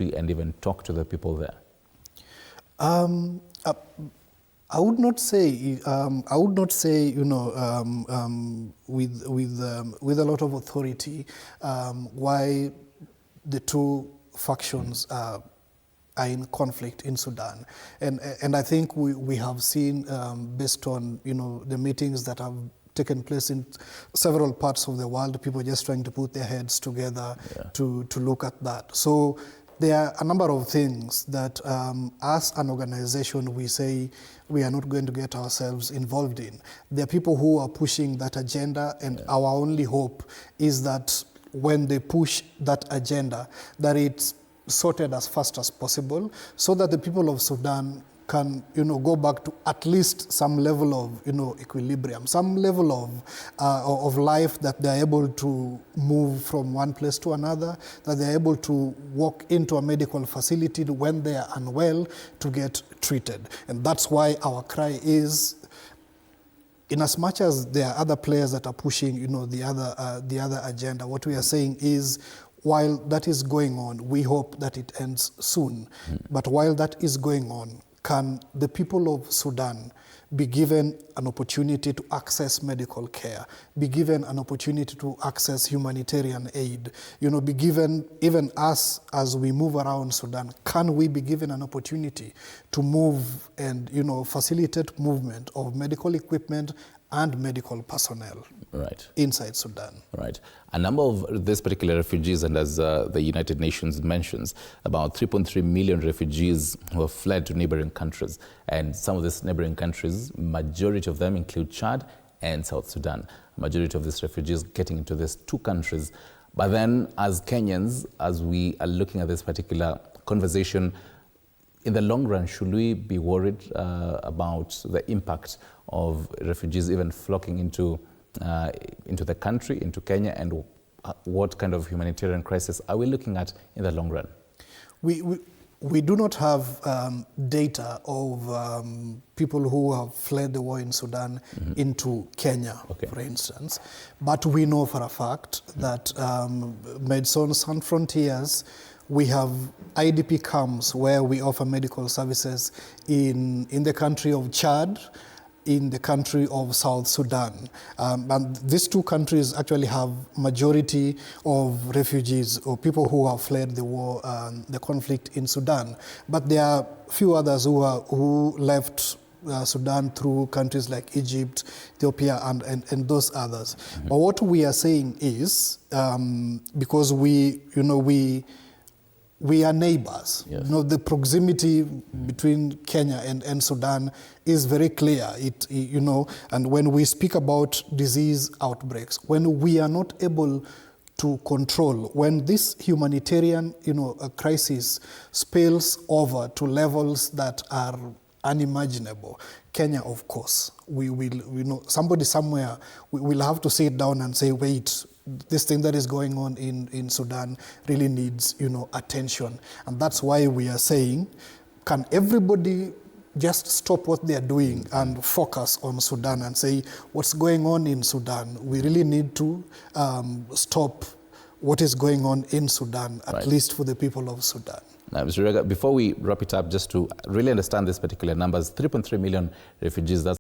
and even talk to the people there? I would not say, with a lot of authority, why the two factions are in conflict in Sudan, and I think we have seen, based on the meetings that have taken place in several parts of the world, people just trying to put their heads together to look at that. So there are a number of things that, as an organization, we say we are not going to get ourselves involved in. There are people who are pushing that agenda, and our only hope is that when they push that agenda, that it's sorted as fast as possible, so that the people of Sudan can, go back to at least some level of, equilibrium, some level of life, that they're able to move from one place to another, that they're able to walk into a medical facility when they are unwell to get treated. And that's why our cry is, in as much as there are other players that are pushing, the other agenda, what we are saying is, while that is going on, we hope that it ends soon. But while that is going on, can the people of Sudan be given an opportunity to access medical care, be given an opportunity to access humanitarian aid, be given, even us as we move around Sudan, can we be given an opportunity to move and, facilitate movement of medical equipment and medical personnel inside Sudan. Right. A number of these particular refugees, and as the United Nations mentions, about 3.3 million refugees who have fled to neighboring countries. And some of these neighboring countries, majority of them include Chad and South Sudan. Majority of these refugees getting into these two countries. But then as Kenyans, as we are looking at this particular conversation, in the long run, should we be worried about the impact of refugees even flocking into the country, into Kenya, and what kind of humanitarian crisis are we looking at in the long run? We do not have data of people who have fled the war in Sudan into Kenya, for instance. But we know for a fact that Médecins Sans Frontières, we have IDP camps where we offer medical services in the country of Chad, in the country of South Sudan. And these two countries actually have majority of refugees or people who have fled the war, the conflict in Sudan. But there are few others who left Sudan through countries like Egypt, Ethiopia, and those others. But what we are saying is, because we are neighbors. The proximity between Kenya and Sudan is very clear. And when we speak about disease outbreaks, when we are not able to control, when this humanitarian, crisis spills over to levels that are unimaginable, Kenya, of course, somebody somewhere will have to sit down and say, wait, this thing that is going on in Sudan really needs, attention. And that's why we are saying, can everybody just stop what they are doing and focus on Sudan and say, what's going on in Sudan? We really need to stop what is going on in Sudan, at least for the people of Sudan. Now, Mr. Riaga, before we wrap it up, just to really understand these particular numbers, 3.3 million refugees, that's